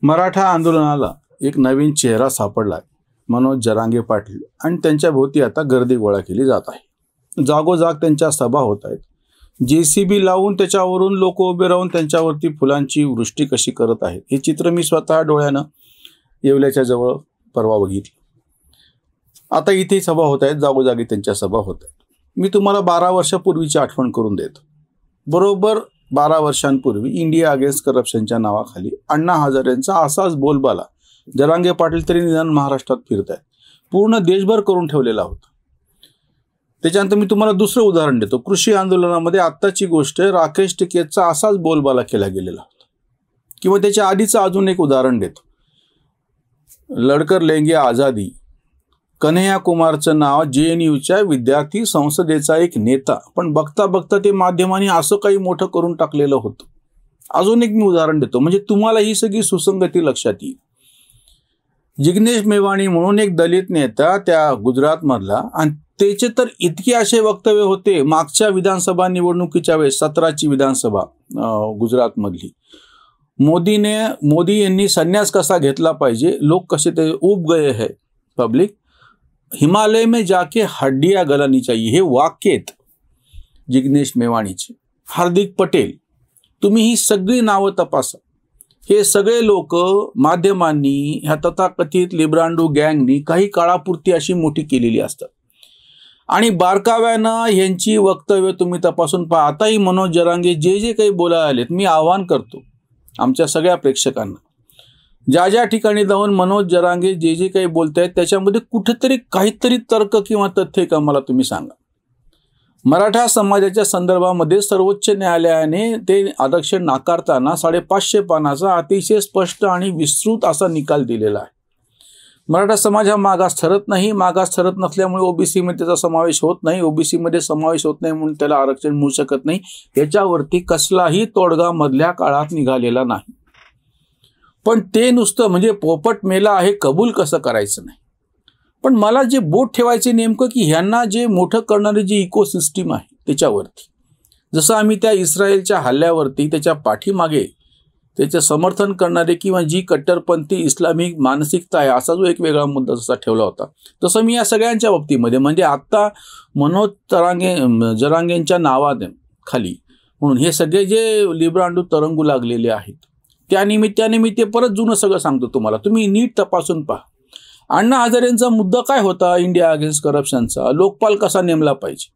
मराठा आंदोलनाला एक नवीन चेहरा सापडला आहे, मनोज जरांगे पाटील, आणि त्यांच्या भोवती आता गर्दी गोळा केली जात आहे। जागोजाग त्यांच्या सभा होत आहेत। JCB लावून त्याच्यावरून लोक उभे राहून त्यांच्यावरती फुलांची वृष्टी कशी करत आहेत हे चित्र मी स्वतः डोळ्यानं येवल्याच्या जवळ परवा बघितलं। आता इथे सभा होत आहेत, जागोजागी त्यांच्या सभा होत आहेत। मी तुम्हाला 12 वर्षापूर्वीची आठवण करून देतो। बरोबर 12 वर्षांपूर्वी इंडिया अगेन्स्ट करप्शनच्या नावाखाली अण्णा हजारेंचा असाच बोलबाला जरांगे पाटील तरी निदान महाराष्ट्रात फिरत आहेत, पूर्ण देशभर करून ठेवलेला होता। त्याच्यानंतर मी तुम्हाला दुसरं उदाहरण देतो। कृषी आंदोलनामध्ये आत्ताची गोष्ट राकेश टिकेतचा असाच बोलबाला केला गेलेला होता। किंवा त्याच्या आधीचं अजून एक उदाहरण देतो। लडकर लेंगे आझादी, कन्हैया कुमारचं नाव JNUच्या विद्यार्थी संसदेचा एक नेता, पण बघता बघता ते माध्यमांनी असं काही मोठं करून टाकलेलं होतं। अजून एक मी उदाहरण देतो म्हणजे तुम्हाला ही सगळी सुसंगती लक्षात येईल। जिग्नेश मेवाणी म्हणून एक दलित नेता त्या गुजरात मधला, आणि त्याचे तर इतके असे वक्तव्य होते मागच्या विधानसभा निवडणुकीच्या वेळेस 17ची विधानसभा गुजरात मधली, मोदी यांनी संन्यास कसा घेतला पाहिजे, लोक कसे ते उब गए है पब्लिक, हिमालय में जाके हड्डियां गलानी चाहिए, हे वाक्य आहेत जिग्नेश मेवाणीचे। हार्दिक पटेल, तुम्ही ही सगळी नावं तपासा। हे सगळे लोक माध्यमांनी ह्या तथाकथित लिब्रांडो गँगनी काही काळापुरती अशी मोठी केलेली असतात, आणि बारकाव्यानं यांची वक्तव्य तुम्ही तपासून पहा। आताही मनोज जरांगे जे काही बोलायला आलेत, मी आवाहन करतो आमच्या सगळ्या प्रेक्षकांना, ज्या ठिकाणी जाऊन मनोज जरांगे जे काही बोलतायत त्याच्यामध्ये कुठेतरी काहीतरी तर्क किंवा तथ्य का मला तुम्ही सांगा। मराठा समाजाच्या संदर्भामध्ये सर्वोच्च न्यायालयाने ते आरक्षण नाकारताना 550 पानाचा अतिशय स्पष्ट आणि विस्तृत असा निकाल दिलेला आहे। मराठा समाज हा मागास ठरत नाही, मागास ठरत नसल्यामुळे OBC मध्ये त्याचा समावेश होत नाही, OBC मध्ये समावेश होत नाही म्हणून त्याला आरक्षण मिळू शकत नाही, याच्यावरती कसलाही तोडगा मधल्या काळात निघालेला नाही। पण ते नुसतं म्हणजे पोपट मेला आहे कबूल कसं करायचं नाही। पण मला जे बोट ठेवायचे नेमकं की ह्यांना जे मोठं करणारी जी इकोसिस्टीम आहे त्याच्यावरती, जसं आम्ही त्या इस्रायलच्या हल्ल्यावरती त्याच्या पाठीमागे त्याचे समर्थन करणारे किंवा जी कट्टरपंथी इस्लामिक मानसिकता आहे असा जो एक वेगळा मुद्दा जसा ठेवला होता, तसं मी या सगळ्यांच्या बाबतीमध्ये म्हणजे आत्ता मनोज जरांगेंच्या नावाने खाली म्हणून हे सगळे जे लिब्रांडो तरंगू लागलेले आहेत, त्या निमित्ताने मी ते परत जुनं सगळं सांगतो तुम्हाला, तुम्ही नीट तपासून पहा। अण्णा हजारेंचा मुद्दा काय होता इंडिया अगेन्स्ट करप्शनचा, लोकपाल कसा नेमला पाहिजे,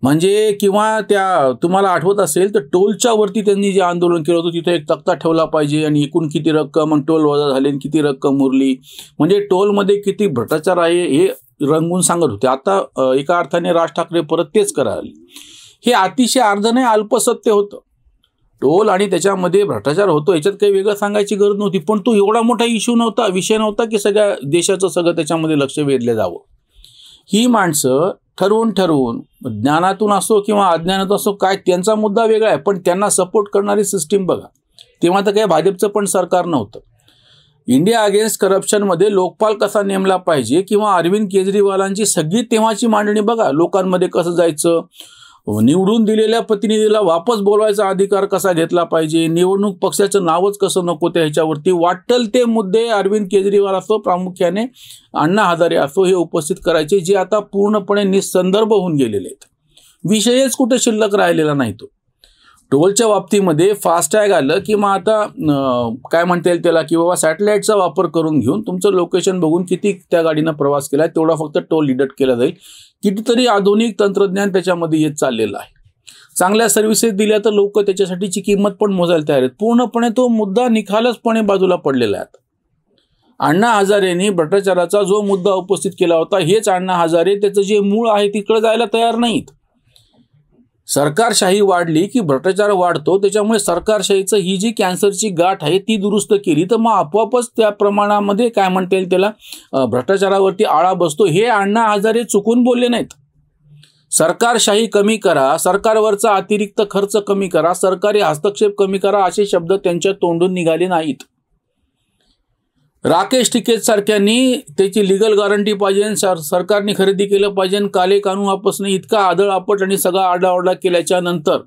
म्हणजे किंवा त्या तुम्हाला आठवत असेल तर टोलच्या वरती त्यांनी जे आंदोलन केलं होतं तिथे एक तक्ता ठेवला पाहिजे, आणि एकूण किती रक्कम आणि टोल वजा झाले आणि किती रक्कम उरली, म्हणजे टोलमध्ये किती भ्रष्टाचार आहे हे रंगवून सांगत होते। आता एका अर्थाने राज ठाकरे परत तेच करायला, हे अतिशय अर्ध नाही अल्प सत्य होतं। टोल आणि त्याच्यामध्ये भ्रष्टाचार होतो याच्यात काही वेगळं सांगायची गरज नव्हती, पण तो एवढा मोठा इश्यू नव्हता, विषय नव्हता की सगळ्या देशाचं सगळं त्याच्यामध्ये लक्ष वेधलं जावं। ही माणसं ठरवून ज्ञानातून असो किंवा अज्ञानातून असो काय त्यांचा मुद्दा वेगळा आहे, पण त्यांना सपोर्ट करणारी सिस्टीम बघा, तेव्हा तर काही भाजपचं पण सरकार नव्हतं। इंडिया अगेन्स्ट करप्शनमध्ये लोकपाल कसा नेमला पाहिजे किंवा अरविंद केजरीवालांची सगळी तेव्हाची मांडणी बघा, लोकांमध्ये कसं जायचं, निवडून दिलेल्या प्रतिनिधीला वापस बोलवायचा अधिकार कसा घेतला पाहिजे, निवडणूक पक्षाचं नावच कसं नको त्या ह्याच्यावरती वाटेल ते मुद्दे अरविंद केजरीवाल असो प्रामुख्याने अण्णा हजारे असो हे उपस्थित करायचे, जे आता पूर्णपणे निसंदर्भ होऊन गेलेले आहेत। विषयच कुठे शिल्लक राहिलेला नाही। तो टोलच्या बाबतीमध्ये फास्टॅग आलं किंवा आता काय म्हणता येईल त्याला की बाबा सॅटेलाइटचा वापर करून घेऊन तुमचं लोकेशन बघून किती त्या गाडीनं प्रवास केला तेवढा फक्त टोल डिडक्ट केला जाईल। कितीतरी आधुनिक तंत्रज्ञान त्याच्यामध्ये येत चाललेलं आहे। चांगल्या सर्व्हिसेस दिल्या तर लोक त्याच्यासाठीची किंमत पण मोजायला तयार आहेत। पूर्णपणे तो मुद्दा निखालसपणे बाजूला पडलेला आहे। अण्णा हजारेंनी भ्रष्टाचाराचा जो मुद्दा उपस्थित केला होता, हेच अण्णा हजारे त्याचं जे मूळ आहे तिकडे जायला तयार नाहीत। सरकारशाही वाढली की भ्रष्टाचार वाढतो, त्याच्यामुळे सरकारशाहीचं ही जी कॅन्सरची गाठ आहे ती दुरुस्त केली तर मग आपोआपच त्या प्रमाणामध्ये काय म्हणता येईल त्याला भ्रष्टाचारावरती आळा बसतो। हे अण्णा हजारे चुकून बोलले नाहीत। सरकारशाही कमी करा, सरकारवरचा अतिरिक्त खर्च कमी करा, सरकारी हस्तक्षेप कमी करा असे शब्द त्यांच्या तोंडून निघाले नाहीत। राकेश टिकेत सारख्यांनी त्याची लीगल गॅरंटी पाहिजे, सरकारने खरेदी केलं पाहिजे, काले कानून वापस नाही इतका आदळआपट आणि सगळा आरडाओरडा केल्याच्या नंतर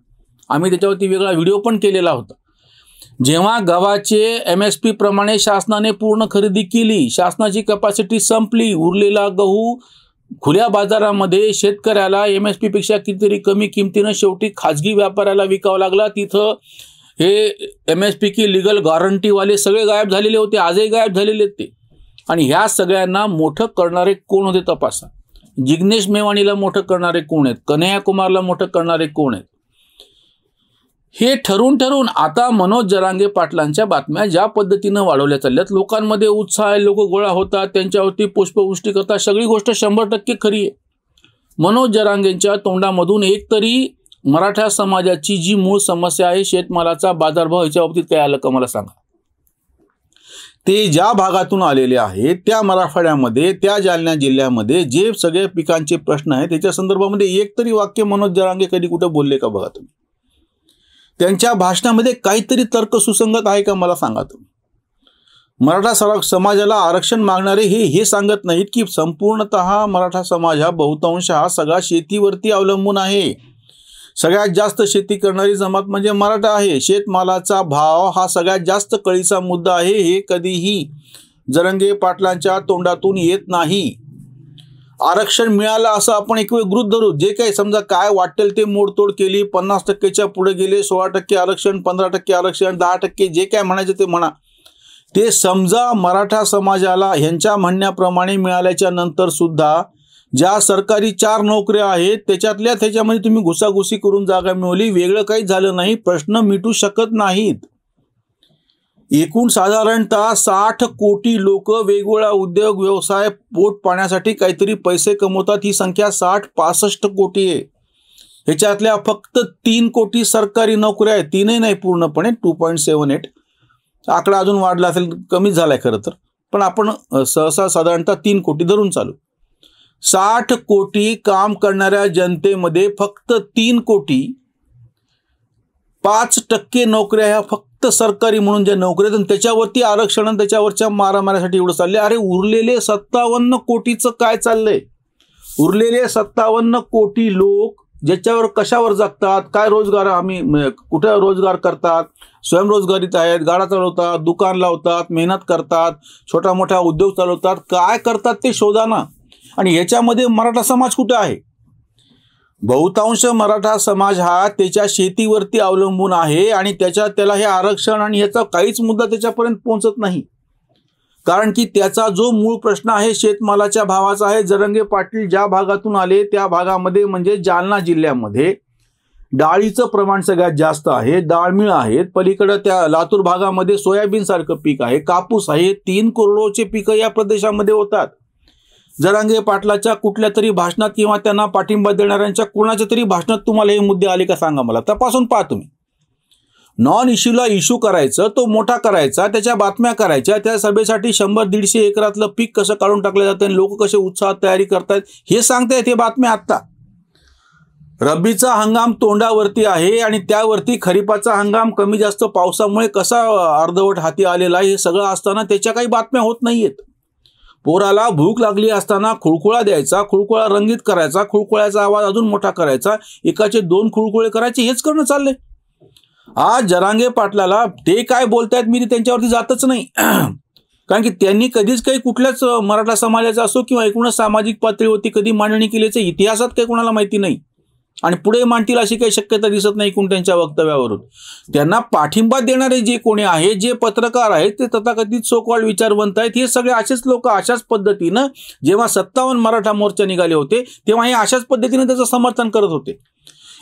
आम्ही त्याच्यावरती वेगळा व्हिडिओ पण केलेला होता। जेव्हा गव्हाचे MSP प्रमाणे शासनाने पूर्ण खरेदी केली, शासनाची कॅपॅसिटी संपली, उरलेला गहू खुल्या बाजारामध्ये शेतकऱ्याला MSP पेक्षा कितीतरी कमी किमतीनं शेवटी खाजगी व्यापाऱ्याला विकावं लागला. तिथं हे MSP की लिगल गॅरंटीवाले सगळे गायब झालेले होते, आजही गायब झालेले आहेत ते. आणि ह्या सगळ्यांना मोठं करणारे कोण होते तपासा. जिग्नेश मेवाणीला मोठं करणारे कोण आहेत, कन्हैया कुमारला मोठं करणारे कोण आहेत, हे ठरून आता मनोज जरांगे पाटलांच्या बातम्या ज्या पद्धतीनं वाढवल्या चालल्यात, लोकांमध्ये उत्साह आहे, लोक गोळा होतात, त्यांच्यावरती पुष्पवृष्टी करतात, सगळी गोष्ट 100% खरी आहे. मनोज जरांगेंच्या तोंडामधून एकतरी मराठा समाजाची जी मूळ समस्या आहे शेतमालाचा बाजारभाव, ह्याच्या बाबतीत काय आलं का मला सांगा. ते ज्या भागातून आलेले आहेत त्या मराठवाड्यामध्ये, त्या जालना जिल्ह्यामध्ये जे सगळे पिकांचे प्रश्न आहेत त्याच्या संदर्भामध्ये एकतरी वाक्य मनोज जरांगे कधी कुठं बोलले का बघा तुम्ही. त्यांच्या भाषणामध्ये काहीतरी तर्क सुसंगत आहे का मला सांगा तुम्ही. मराठा समाजाला आरक्षण मागणारे हे सांगत नाहीत की संपूर्णतः मराठा समाज हा बहुतांश हा सगळा शेतीवरती अवलंबून आहे. सगळ्यात जास्त शेती करणारी जमात म्हणजे मराठा आहे. शेतमालाचा भाव हा सगळ्यात जास्त कळीचा मुद्दा आहे. हे कधीही जरांगे पाटलांच्या तोंडातून येत नाही. आरक्षण मिळालं असं आपण एक वेळ गृहीत धरू, जे काही समजा काय वाटेल ते मोडतोड केली, 50%च्या पुढे गेले, 16% आरक्षण, 15% आरक्षण, 10% जे काय म्हणायचं ते म्हणा, ते समजा मराठा समाजाला ह्यांच्या म्हणण्याप्रमाणे मिळाल्याच्या नंतर सुद्धा ज्या सरकारी 4 नोकऱ्या आहेत त्याच्यामध्ये तुम्ही घुसाघुसी करून जागा मिळवली, वेगळं काही झालं नाही, प्रश्न मिटू शकत नाहीत. एकूण साधारणतः 60 कोटी लोक वेगवेगळ्या उद्योग व्यवसाय पोट पाण्यासाठी काहीतरी पैसे कमवतात. ही संख्या 60-65 कोटी आहे. ह्याच्यातल्या फक्त 3 कोटी सरकारी नोकऱ्या आहेत. 3ही नाही पूर्णपणे, 2.78 आकडा अजून वाढला असेल, कमी झालाय खरं तर, पण आपण सहसा साधारणतः 3 कोटी धरून चालू. 60 कोटी काम करणाऱ्या जनतेमध्ये फक्त 3 कोटी 5% नोकऱ्या ह्या फक्त सरकारी म्हणून ज्या नोकऱ्या आहेत, त्याच्यावरती आरक्षण आणि त्याच्यावरच्या मारामाऱ्यासाठी एवढं चाललंय. अरे उरलेले 57 कोटीचं काय चाललंय. उरलेले 57 कोटी लोक ज्याच्यावर कशावर जगतात, काय रोजगार, आम्ही कुठे रोजगार करतात, स्वयंरोजगारीत आहेत, गाडा चालवतात, दुकान लावतात, मेहनत करतात, छोटा मोठा उद्योग चालवतात, काय करतात ते शोधा ना. आणि ह्याच्यामध्ये मराठा समाज कुठे आहे. बहुतांश मराठा समाज हा त्याच्या शेतीवरती अवलंबून आहे आणि त्याला हे आरक्षण आणि ह्याचा काहीच मुद्दा त्याच्यापर्यंत पोहोचत नाही. कारण की त्याचा जो मूळ प्रश्न आहे शेतमालाच्या भावाचा आहे. जरांगे पाटील ज्या भागातून आले त्या भागामध्ये म्हणजे जालना जिल्ह्यामध्ये डाळीचं प्रमाण सगळ्यात जास्त आहे, डाळ मिळ आहेत. पलीकडे त्या लातूर भागामध्ये सोयाबीन सारखं पीक आहे, कापूस आहे. 3 करोडचे पिकं या प्रदेशामध्ये होतात. जरांगे पाटलाच्या कुठल्या तरी भाषणात किंवा त्यांना पाठिंबा देणाऱ्यांच्या कोणाच्या तरी भाषणात तुम्हाला हे मुद्दे आले का सांगा मला. तपासून पहा तुम्ही. नॉन इश्यूला इश्यू करायचं, तो मोठा करायचा, त्याच्या बातम्या करायच्या, त्या सभेसाठी 100-150 एकरातलं पीक कसं काढून टाकलं जातं आणि लोक कसे उत्साहात तयारी करतायत हे सांगतायत हे बातम्या. आत्ता रब्बीचा हंगाम तोंडावरती आहे आणि त्यावरती खरीपाचा हंगाम कमी जास्त पावसामुळे कसा अर्धवट हाती आलेला आहे हे सगळं असताना त्याच्या काही बातम्या होत नाहीयेत. पोराला भूक लागली असताना खुळखुळा द्यायचा, खुळखुळा रंगीत करायचा, खुळखुळ्याचा आवाज अजून मोठा करायचा, एकाचे 2 खुळखुळे करायचे, हेच करणं चाललंय. आज जरांगे पाटलाला ते काय बोलतायत मी त्यांच्यावरती जातच नाही. कारण की त्यांनी कधीच काही कुठल्याच मराठा समाजाचा असो किंवा एकूणच सामाजिक पातळीवरती कधी मांडणी केल्याचं इतिहासात काही कोणाला माहिती नाही आणि पुढे मांडतील अशी काही शक्यता दिसत नाही कोण त्यांच्या वक्तव्यावरून. त्यांना पाठिंबा देणारे जे कोणी आहेत, जे पत्रकार आहेत, ते तथाकथित सोकॉल्ड विचारवंत आहेत, हे सगळे असेच लोक अशाच पद्धतीनं जेव्हा 57 मराठा मोर्चा निघाले होते तेव्हा हे अशाच पद्धतीने त्याचं समर्थन करत होते.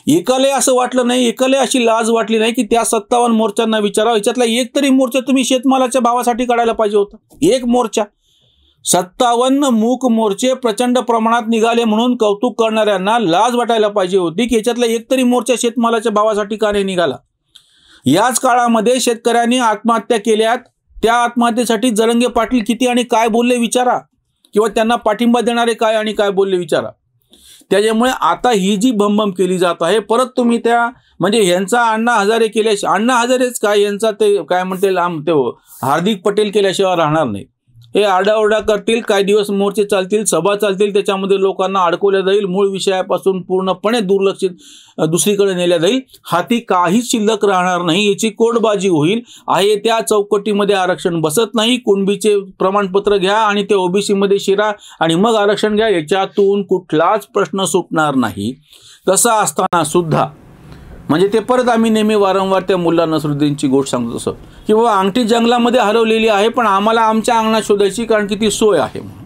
एकाले असं वाटलं नाही, एकाले अशी लाज वाटली नाही की त्या 57 मोर्चांना विचारावं याच्यातला एक तरी मोर्चा तुम्ही शेतमालाच्या भावासाठी काढायला पाहिजे होता. एक मोर्चा. 57 मूक मोर्चे प्रचंड प्रमाणात निघाले म्हणून कौतुक करणाऱ्यांना लाज वाटायला पाहिजे होती की याच्यातला एक तरी मोर्चा शेतमालाच्या भावासाठी का नाही निघाला. याच काळामध्ये शेतकऱ्यांनी आत्महत्या केल्यात. त्या आत्महत्येसाठी जरांगे पाटील किती आणि काय बोलले विचारा, किंवा त्यांना पाठिंबा देणारे काय आणि काय बोलले विचारा. त्याच्यामुळे आता ही जी भमभम केली जात आहे परत तुम्ही त्या म्हणजे यांचा अण्णा हजारे केल्याशिवाय, अण्णा हजारेच काय यांचा ते काय म्हणते ते हार्दिक पटेल केल्याशिवाय राहणार नाही. हे आरडाओरडा करतील, काही दिवस मोर्चे चालतील, सभा चालतील, त्याच्यामध्ये लोकांना अडकवल्या जाईल, मूळ विषयापासून पूर्णपणे दुर्लक्षित दुसरीकडे नेल्या जाईल, हाती काहीच शिल्लक राहणार नाही, याची कोडबाजी होईल. आहे त्या चौकटीमध्ये आरक्षण बसत नाही, कुणबीचे प्रमाणपत्र घ्या आणि ते ओबीसी मध्ये शिरा आणि मग आरक्षण घ्या, याच्यातून कुठलाच प्रश्न सुटणार नाही. तसं असताना सुद्धा म्हणजे ते परत आम्ही नेहमी वारंवार त्या मुल्ला नसरुद्दीनची गोष्ट सांगतो तसं की बाबा अंगठी जंगलामध्ये हरवलेली आहे, पण आम्हाला आमच्या अंगणात शोधायची कारण की ती सोय आहे म्हणून.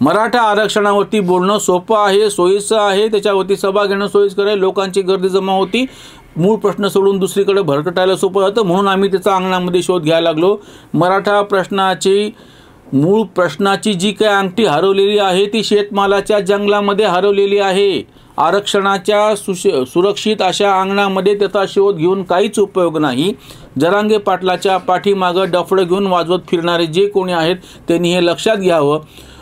मराठा आरक्षणावरती बोलणं सोपं आहे, सोयीचं आहे, त्याच्यावरती सभा घेणं सोयीस्कर आहे, लोकांची गर्दी जमा होती, मूळ प्रश्न सोडून दुसरीकडे भरकटायला सोपं जातं, म्हणून आम्ही त्याचा अंगणामध्ये शोध घ्यायला लागलो. मराठा प्रश्नाची मूळ प्रश्नाची जी काही अंगठी हरवलेली आहे ती शेतमालाच्या जंगलामध्ये हरवलेली आहे. आरक्षणाच्या सुरक्षित अशा अंगणामध्ये त्याचा शोध घेऊन काहीच उपयोग नाही. जरांगे पाटलाच्या पाठीमागं डफडं घेऊन वाजवत फिरणारे जे कोणी आहेत त्यांनी हे लक्षात घ्यावं.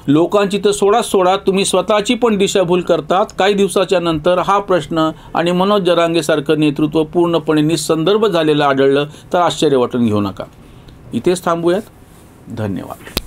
लोकांची तर सोडा, तुम्ही स्वतःची पण दिशाभूल करतात. काही दिवसाच्या नंतर हा प्रश्न आणि मनोज जरांगेसारखं नेतृत्व पूर्णपणे निसंदर्भ झालेलं आढळलं तर आश्चर्य वाटून घेऊ नका. इथेच थांबूयात. धन्यवाद.